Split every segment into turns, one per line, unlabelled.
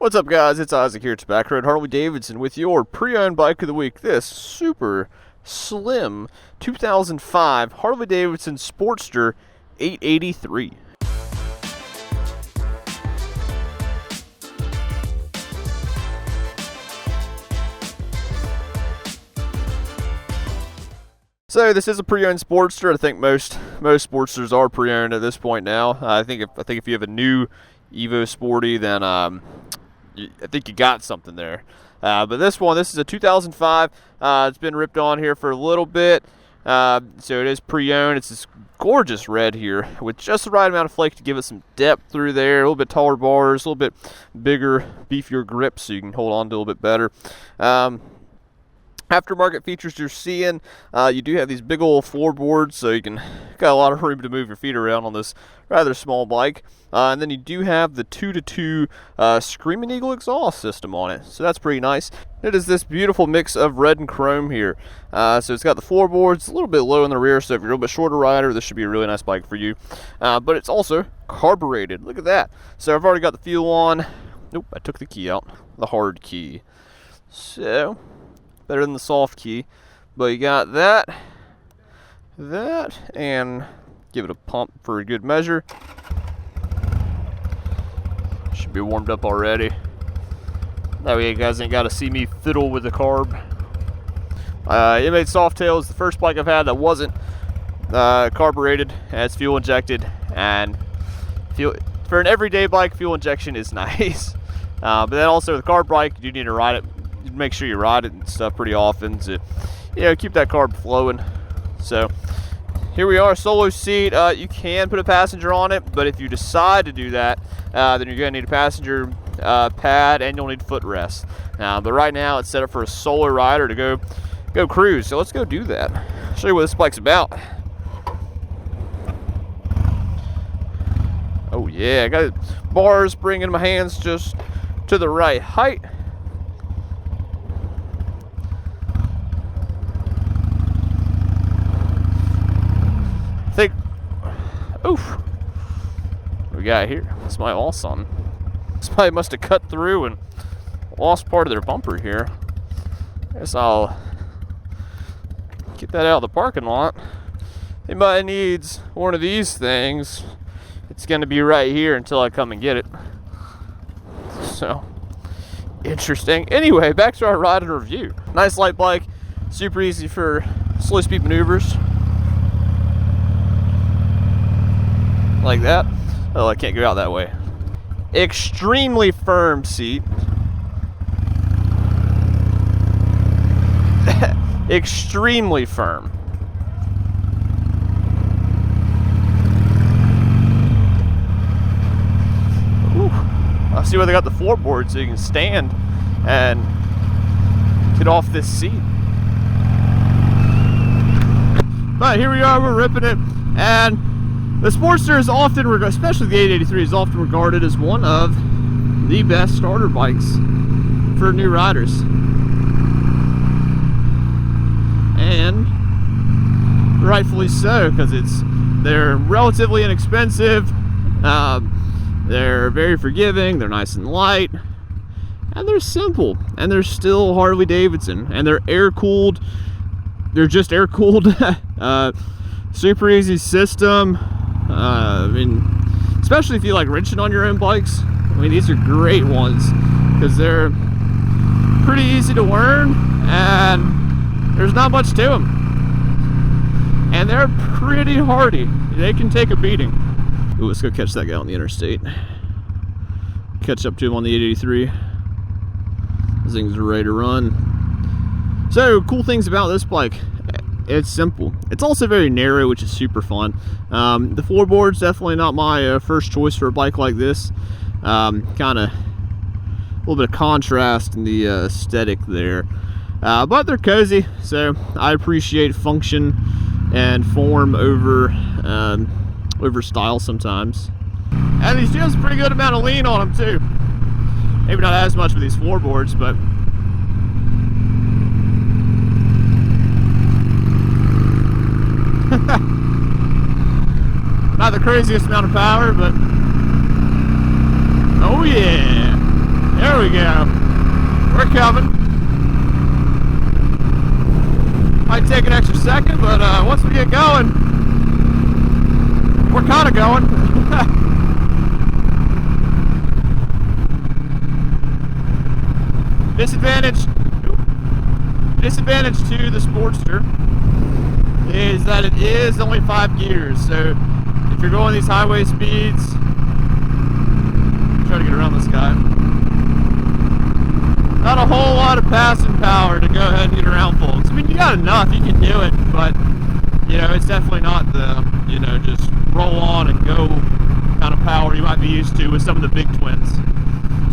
What's up, guys? It's Isaac here. It's Backroad Harley-Davidson with your pre-owned bike of the week. This super slim 2005 Harley-Davidson Sportster 883. So this is a pre-owned Sportster. I think most Sportsters are pre-owned at this point now. I think if you have a new Evo Sporty, then I think you got something there. But this is a 2005. It's been ripped on here for a little bit, so it is pre-owned. It's this gorgeous red here with just the right amount of flake to give it some depth through there. A little bit taller bars, a little bit bigger, beefier grip, so you can hold on to a little bit better. Aftermarket features you're seeing, you do have these big old floorboards, so you got a lot of room to move your feet around on this rather small bike. And then you do have the 2-to-2 Screaming Eagle exhaust system on it, so that's pretty nice. It is this beautiful mix of red and chrome here. So it's got the floorboards, a little bit low in the rear, so if you're a little bit shorter rider, this should be a really nice bike for you. But it's also carbureted. Look at that. So I've already got the fuel on. Nope, I took the key out, the hard key. So better than the soft key, but you got that, and give it a pump for a good measure. Should be warmed up already. That way you guys ain't got to see me fiddle with the carb. It made Softail is the first bike I've had that wasn't carbureted, and it's fuel injected, and for an everyday bike, fuel injection is nice. But then also the carb bike, you do need to ride it. Make sure you ride it and stuff pretty often to, keep that carb flowing. So here we are, solo seat. You can put a passenger on it, but if you decide to do that, then you're going to need a passenger pad and you'll need footrest. But right now it's set up for a solo rider to go cruise. So let's go do that. I'll show you what this bike's about. Oh yeah, I got bars bringing my hands just to the right height. Oof. What we got here? This might all something. Somebody must have cut through and lost part of their bumper here. Guess I'll get that out of the parking lot. Anybody needs one of these things, it's going to be right here until I come and get it. So, interesting. Anyway, back to our ride and review. Nice light bike, super easy for slow speed maneuvers. Like that. Oh, I can't go out that way. Extremely firm seat. Extremely firm. Ooh. I see where they got the floorboard so you can stand and get off this seat. But here we are, we're ripping it, and the Sportster is often, especially the 883, is often regarded as one of the best starter bikes for new riders. And rightfully so, because they're relatively inexpensive, they're very forgiving, they're nice and light, and they're simple, and they're still Harley-Davidson, and they're air-cooled. They're just air-cooled. Super easy system. I mean, especially if you like wrenching on your own bikes. I mean, these are great ones because they're pretty easy to learn and there's not much to them. And they're pretty hardy. They can take a beating. Ooh, let's go catch that guy on the interstate. Catch up to him on the 883. This thing's ready to run. So, cool things about this bike. It's simple. It's also very narrow, which is super fun. The floorboard's definitely not my first choice for a bike like this. Kind of a little bit of contrast in the aesthetic there. But they're cozy, so I appreciate function and form over style sometimes. And these do have a pretty good amount of lean on them too. Maybe not as much with these floorboards, but not the craziest amount of power, but oh yeah. There we go. We're coming. Might take an extra second, but once we get going, we're kind of going. Disadvantage to the Sportster is that it is only 5 gears. So if you're going these highway speeds, try to get around this guy. Not a whole lot of passing power to go ahead and get around folks. I mean, you got enough, you can do it, but you know, it's definitely not the, you know, just roll on and go kind of power you might be used to with some of the big twins.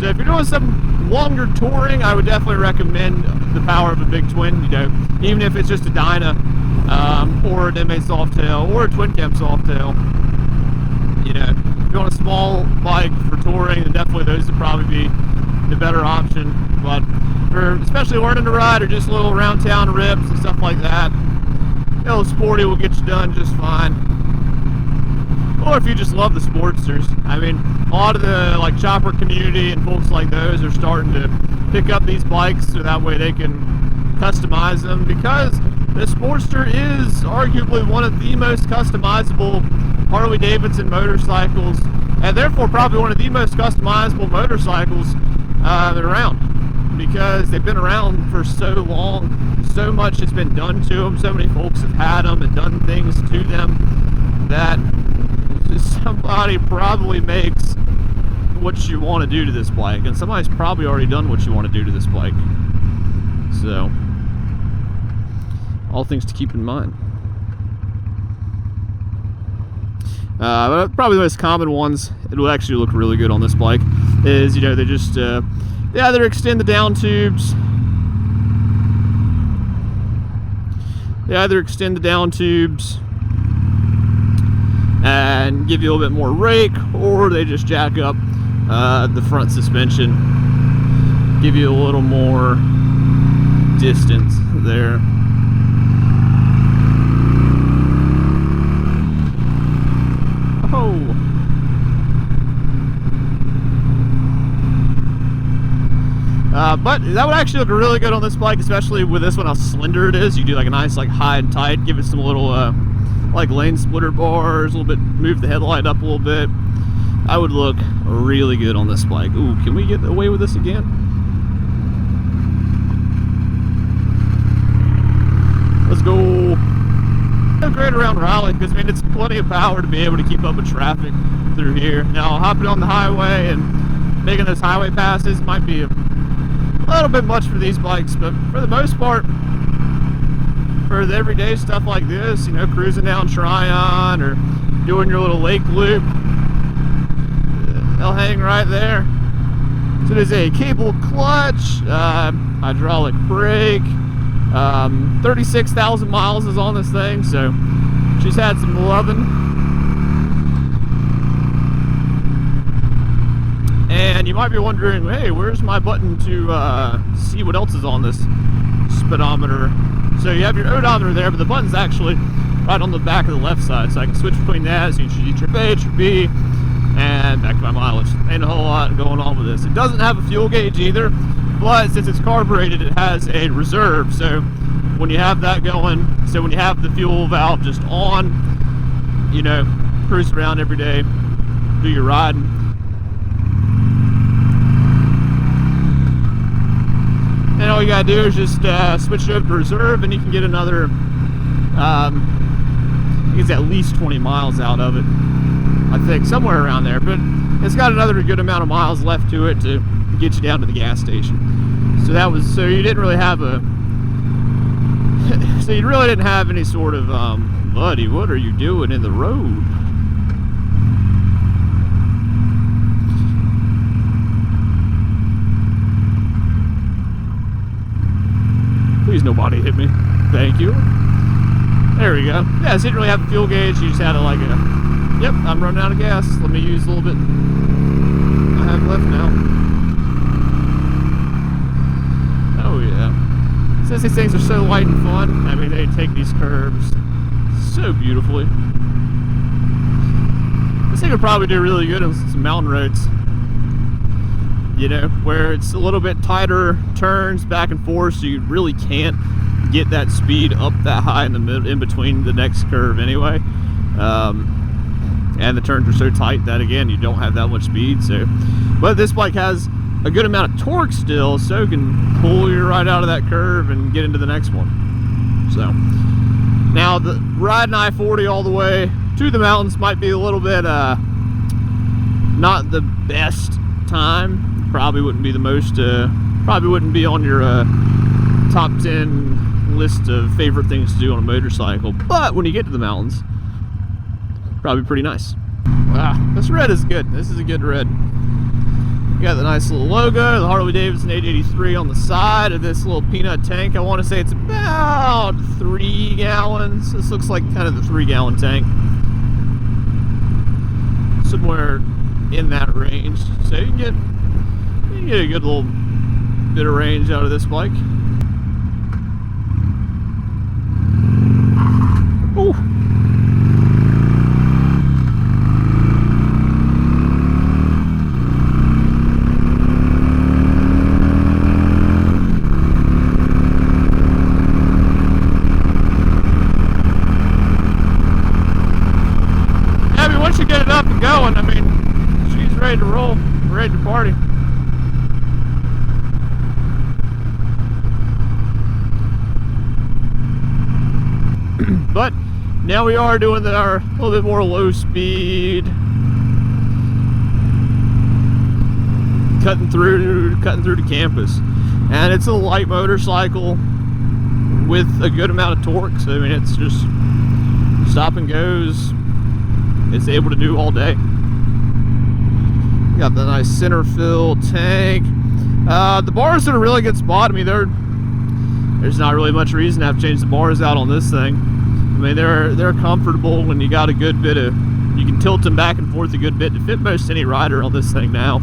So if you're doing some longer touring, I would definitely recommend the power of a big twin, you know, even if it's just a Dyna, or an MA Softail, or a Twin Cam Softail. You know, if you're on a small bike for touring, then definitely those would probably be the better option. But for especially learning to ride or just little around town rips and stuff like that, you know, Sporty will get you done just fine. Or if you just love the Sportsters, I mean, a lot of the like chopper community and folks like those are starting to pick up these bikes so that way they can customize them, because the Sportster is arguably one of the most customizable Harley-Davidson motorcycles, and therefore probably one of the most customizable motorcycles that are around, because they've been around for so long, so much has been done to them, so many folks have had them and done things to them that somebody probably makes what you want to do to this bike, and somebody's probably already done what you want to do to this bike. So, all things to keep in mind. But probably the most common ones, it will actually look really good on this bike, is, you know, they just they either extend the down tubes, and give you a little bit more rake, or they just jack up the front suspension, give you a little more distance there. But that would actually look really good on this bike, especially with this one, how slender it is. You do like a nice like high and tight, give it some little like lane splitter bars, a little bit, move the headlight up a little bit. I would look really good on this bike. Ooh, can we get away with this again? Let's go. Great around Raleigh, because I mean it's plenty of power to be able to keep up with traffic through here. Now hopping on the highway and making those highway passes might be a little bit much for these bikes, but for the most part, for the everyday stuff like this, you know, cruising down Tryon or doing your little lake loop, they'll hang right there. So there's a cable clutch, hydraulic brake, 36,000 miles is on this thing, so she's had some loving. And you might be wondering, hey, where's my button to see what else is on this speedometer? So you have your odometer there, but the button's actually right on the back of the left side, so I can switch between that, so you can trip A, trip B, and back to my mileage. Ain't a whole lot going on with this. It doesn't have a fuel gauge either, but since it's carbureted, it has a reserve, so when you have that going, so when you have the fuel valve just on, you know, cruise around every day, do your riding. And all you gotta do is just switch it over to reserve, and you can get another, I think it's at least 20 miles out of it. I think somewhere around there, but it's got another good amount of miles left to it to get you down to the gas station. So that was, so you didn't really have a, so you really didn't have any sort of, buddy, what are you doing in the road? Please nobody hit me. Thank you. There we go. Yeah, so you didn't really have a fuel gauge, you just had a, like a, yep, I'm running out of gas. Let me use a little bit I have left now. Oh yeah. Since these things are so light and fun, I mean, they take these curves so beautifully. This thing would probably do really good on some mountain roads. you know, where it's a little bit tighter turns back and forth, so you really can't get that speed up that high in the middle, in between the next curve anyway. And the turns are so tight that, again, you don't have that much speed. So, but this bike has a good amount of torque still, so it can pull you right out of that curve and get into the next one. So now the riding I-40 all the way to the mountains might be a little bit not the best time. Probably wouldn't be the most probably wouldn't be on your top 10 list of favorite things to do on a motorcycle, but when you get to the mountains, probably pretty nice. Wow, this red is good. This is a good red. You got the nice little logo, the Harley-Davidson 883 on the side of this little peanut tank. I want to say it's about 3 gallons. This looks like kind of the 3-gallon tank. Somewhere in that range. So you can get a good little bit of range out of this bike. Ooh. Once you get it up and going, I mean, she's ready to roll, ready to party. But now we are doing our little bit more low speed, cutting through the campus, and it's a light motorcycle with a good amount of torque. So I mean, it's just stop and goes. It's able to do all day. Got the nice center fill tank. The bars are in a really good spot. I mean, there's not really much reason to have to change the bars out on this thing. I mean, they're comfortable when you got a good bit of, you can tilt them back and forth a good bit to fit most any rider on this thing now.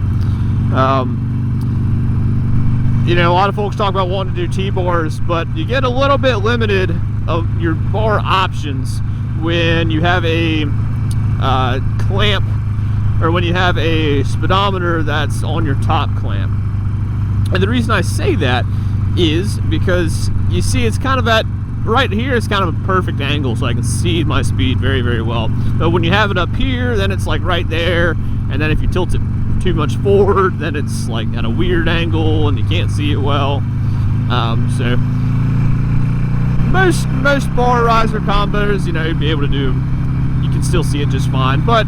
You know, a lot of folks talk about wanting to do T-bars, but you get a little bit limited of your bar options when you have a clamp, or when you have a speedometer that's on your top clamp. And the reason I say that is because you see it's kind of at right here, it's kind of a perfect angle, so I can see my speed very, very well. But when you have it up here, then it's like right there, and then if you tilt it too much forward, then it's like at a weird angle and you can't see it well. So most bar riser combos, you know, you'd be able to do, you can still see it just fine, but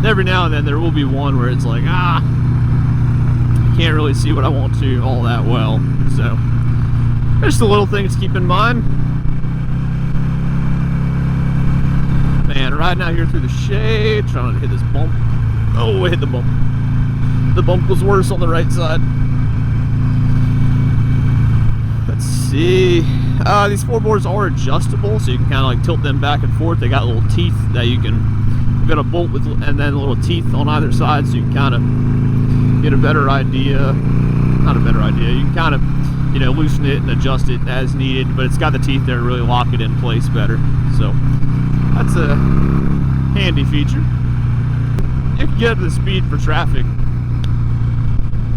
every now and then there will be one where it's like, I can't really see what I want to all that well. So just the little things to keep in mind. Man, riding out here through the shade, trying to hit this bump. Oh, I hit the bump. The bump was worse on the right side. Let's see. These floorboards are adjustable, so you can kind of like tilt them back and forth. They got little teeth that you can, you've got a bolt with, and then little teeth on either side, so you can kind of get a better idea. Not a better idea. You can kind of, you know, loosen it and adjust it as needed, but it's got the teeth there to really lock it in place better. So that's a handy feature. You can get the speed for traffic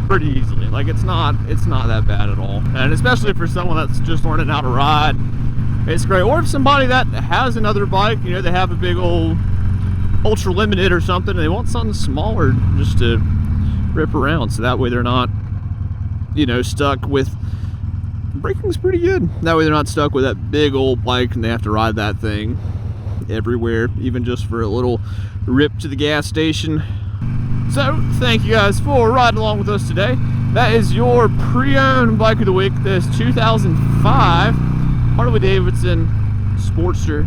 pretty easily. Like it's not that bad at all, and especially for someone that's just learning how to ride, it's great. Or if somebody that has another bike, you know, they have a big old ultra limited or something, and they want something smaller just to rip around, so that way they're not, you know, stuck with, braking's pretty good, that way they're not stuck with that big old bike and they have to ride that thing everywhere, even just for a little rip to the gas station. So thank you guys for riding along with us today. That is your pre-owned bike of the week, this 2005 Harley-Davidson Sportster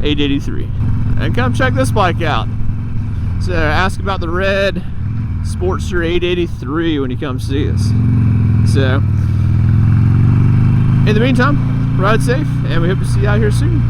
883. And come check this bike out. So ask about the red Sportster 883 when you come see us. So in the meantime, ride safe, and we hope to see you out here soon.